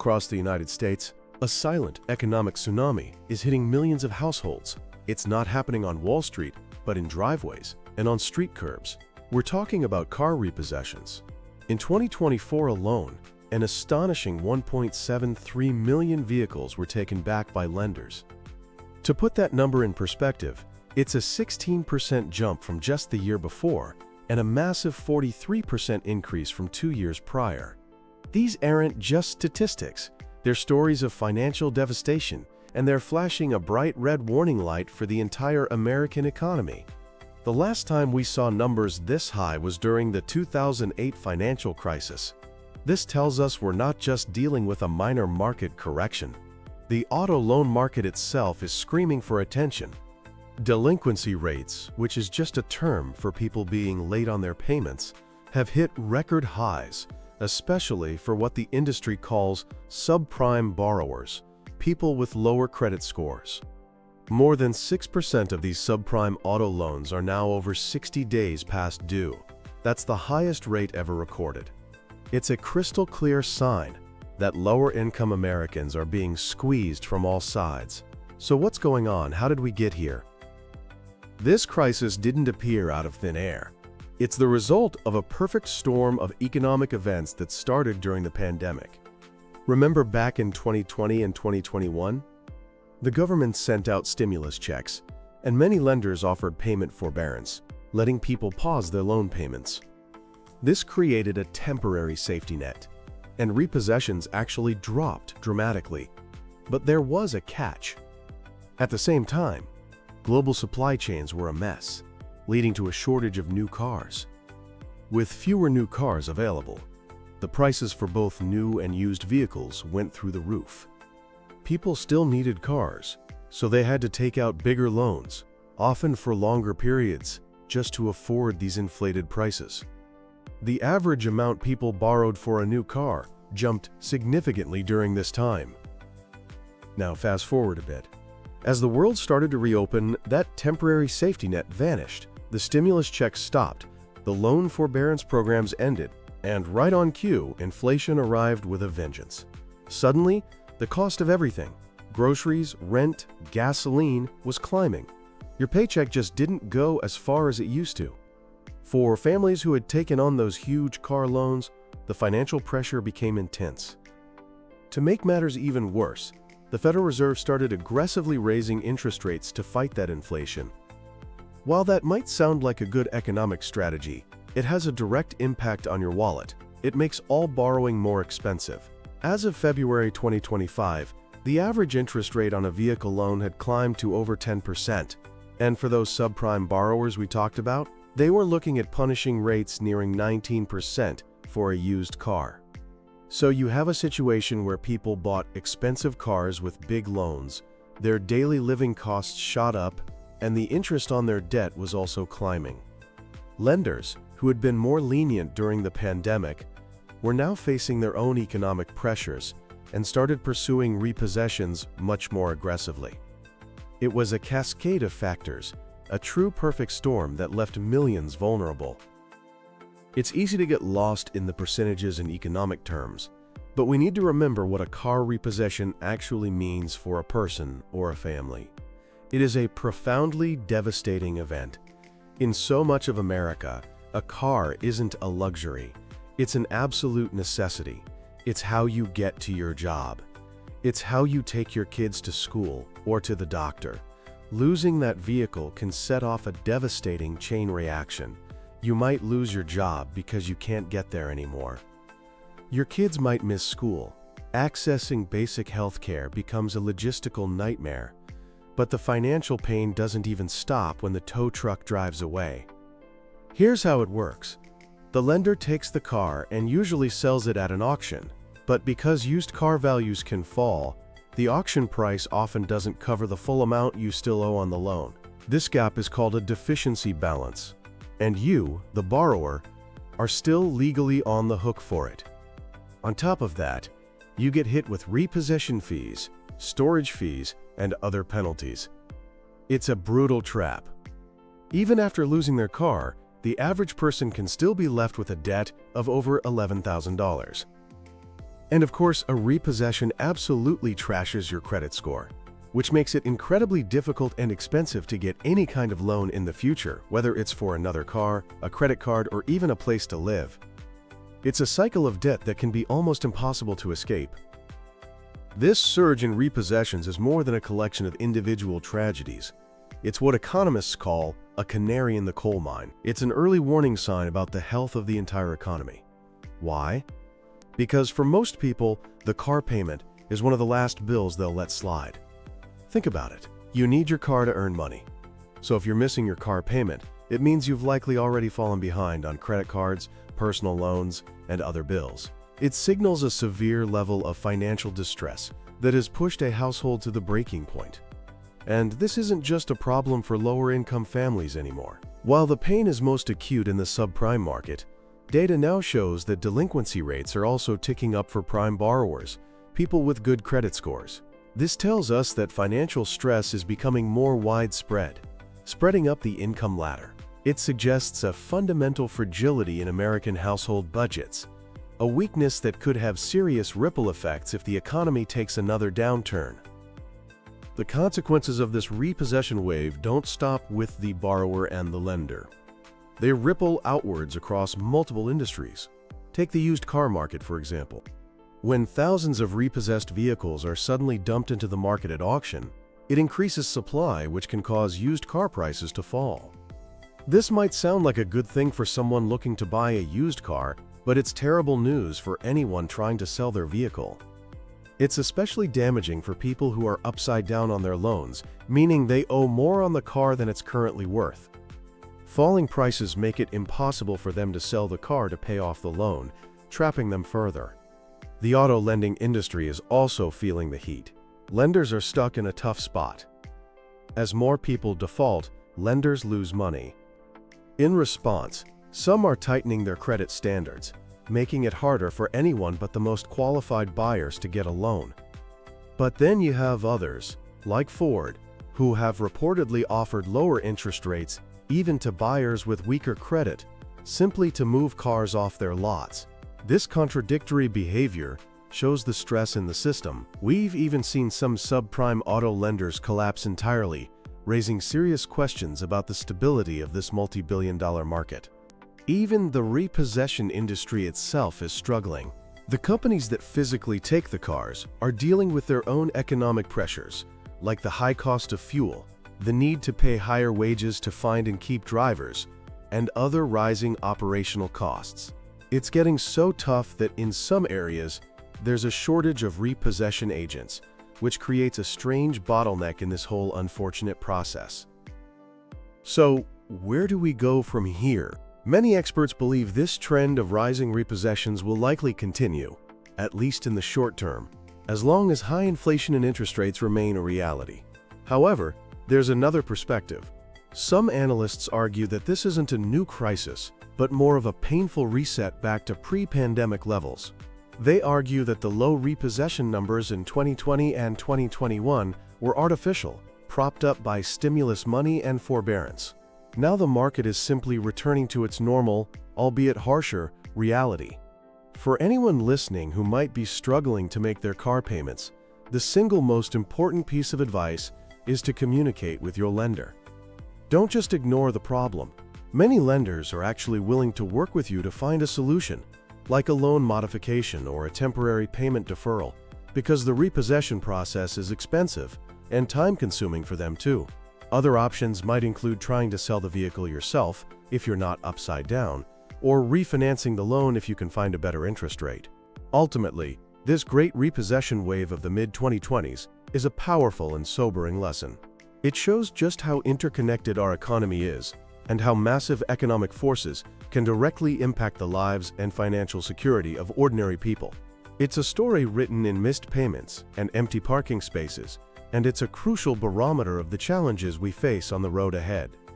Across the United States, a silent economic tsunami is hitting millions of households. It's not happening on Wall Street, but in driveways and on street curbs. We're talking about car repossessions. In 2024 alone, an astonishing 1.73 million vehicles were taken back by lenders. To put that number in perspective, it's a 16% jump from just the year before and a massive 43% increase from 2 years prior. These aren't just statistics. They're stories of financial devastation, and they're flashing a bright red warning light for the entire American economy. The last time we saw numbers this high was during the 2008 financial crisis. This tells us we're not just dealing with a minor market correction. The auto loan market itself is screaming for attention. Delinquency rates, which is just a term for people being late on their payments, have hit record highs, especially for what the industry calls subprime borrowers, people with lower credit scores. More than 6% of these subprime auto loans are now over 60 days past due. That's the highest rate ever recorded. It's a crystal clear sign that lower-income Americans are being squeezed from all sides. So what's going on? How did we get here? This crisis didn't appear out of thin air. It's the result of a perfect storm of economic events that started during the pandemic. Remember back in 2020 and 2021? The government sent out stimulus checks, and many lenders offered payment forbearance, letting people pause their loan payments. This created a temporary safety net, and repossessions actually dropped dramatically. But there was a catch. At the same time, global supply chains were a mess, leading to a shortage of new cars. With fewer new cars available, the prices for both new and used vehicles went through the roof. People still needed cars, so they had to take out bigger loans, often for longer periods, just to afford these inflated prices. The average amount people borrowed for a new car jumped significantly during this time. Now fast forward a bit. As the world started to reopen, that temporary safety net vanished. The stimulus checks stopped, the loan forbearance programs ended, and right on cue, inflation arrived with a vengeance. Suddenly, the cost of everything, groceries, rent, gasoline, was climbing. Your paycheck just didn't go as far as it used to. For families who had taken on those huge car loans, the financial pressure became intense. To make matters even worse, the Federal Reserve started aggressively raising interest rates to fight that inflation. While that might sound like a good economic strategy, it has a direct impact on your wallet. It makes all borrowing more expensive. As of February 2025, the average interest rate on a vehicle loan had climbed to over 10%. And for those subprime borrowers we talked about, they were looking at punishing rates nearing 19% for a used car. So you have a situation where people bought expensive cars with big loans, their daily living costs shot up, and the interest on their debt was also climbing. Lenders, who had been more lenient during the pandemic, were now facing their own economic pressures and started pursuing repossessions much more aggressively. It was a cascade of factors, a true perfect storm that left millions vulnerable. It's easy to get lost in the percentages in economic terms, but we need to remember what a car repossession actually means for a person or a family. It is a profoundly devastating event. In so much of America, a car isn't a luxury. It's an absolute necessity. It's how you get to your job. It's how you take your kids to school or to the doctor. Losing that vehicle can set off a devastating chain reaction. You might lose your job because you can't get there anymore. Your kids might miss school. Accessing basic health care becomes a logistical nightmare. But the financial pain doesn't even stop when the tow truck drives away. Here's how it works. The lender takes the car and usually sells it at an auction. But because used car values can fall, the auction price often doesn't cover the full amount you still owe on the loan. This gap is called a deficiency balance. And you, the borrower, are still legally on the hook for it. On top of that, you get hit with repossession fees, storage fees, and other penalties. It's a brutal trap. Even after losing their car, the average person can still be left with a debt of over $11,000. And of course, a repossession absolutely trashes your credit score, which makes it incredibly difficult and expensive to get any kind of loan in the future, whether it's for another car, a credit card, or even a place to live. It's a cycle of debt that can be almost impossible to escape. This surge in repossessions is more than a collection of individual tragedies. It's what economists call a canary in the coal mine. It's an early warning sign about the health of the entire economy. Why? Because for most people, the car payment is one of the last bills they'll let slide. Think about it. You need your car to earn money. So if you're missing your car payment, it means you've likely already fallen behind on credit cards, personal loans, and other bills. It signals a severe level of financial distress that has pushed a household to the breaking point. And this isn't just a problem for lower-income families anymore. While the pain is most acute in the subprime market, data now shows that delinquency rates are also ticking up for prime borrowers, people with good credit scores. This tells us that financial stress is becoming more widespread, spreading up the income ladder. It suggests a fundamental fragility in American household budgets, a weakness that could have serious ripple effects if the economy takes another downturn. The consequences of this repossession wave don't stop with the borrower and the lender. They ripple outwards across multiple industries. Take the used car market, for example. When thousands of repossessed vehicles are suddenly dumped into the market at auction, it increases supply, which can cause used car prices to fall. This might sound like a good thing for someone looking to buy a used car, but it's terrible news for anyone trying to sell their vehicle. It's especially damaging for people who are upside down on their loans, meaning they owe more on the car than it's currently worth. Falling prices make it impossible for them to sell the car to pay off the loan, trapping them further. The auto lending industry is also feeling the heat. Lenders are stuck in a tough spot. As more people default, lenders lose money. In response, some are tightening their credit standards, making it harder for anyone but the most qualified buyers to get a loan. But then you have others, like Ford, who have reportedly offered lower interest rates even to buyers with weaker credit, simply to move cars off their lots. This contradictory behavior shows the stress in the system. We've even seen some subprime auto lenders collapse entirely, raising serious questions about the stability of this multi-billion-dollar market. Even the repossession industry itself is struggling. The companies that physically take the cars are dealing with their own economic pressures, like the high cost of fuel, the need to pay higher wages to find and keep drivers, and other rising operational costs. It's getting so tough that in some areas, there's a shortage of repossession agents, which creates a strange bottleneck in this whole unfortunate process. So, where do we go from here? Many experts believe this trend of rising repossessions will likely continue, at least in the short term, as long as high inflation and interest rates remain a reality. However, there's another perspective. Some analysts argue that this isn't a new crisis, but more of a painful reset back to pre-pandemic levels. They argue that the low repossession numbers in 2020 and 2021 were artificial, propped up by stimulus money and forbearance. Now the market is simply returning to its normal, albeit harsher, reality. For anyone listening who might be struggling to make their car payments, the single most important piece of advice is to communicate with your lender. Don't just ignore the problem. Many lenders are actually willing to work with you to find a solution, like a loan modification or a temporary payment deferral, because the repossession process is expensive and time-consuming for them too. Other options might include trying to sell the vehicle yourself if you're not upside down, or refinancing the loan if you can find a better interest rate. Ultimately, this great repossession wave of the mid-2020s is a powerful and sobering lesson. It shows just how interconnected our economy is and how massive economic forces can directly impact the lives and financial security of ordinary people. It's a story written in missed payments and empty parking spaces, and it's a crucial barometer of the challenges we face on the road ahead.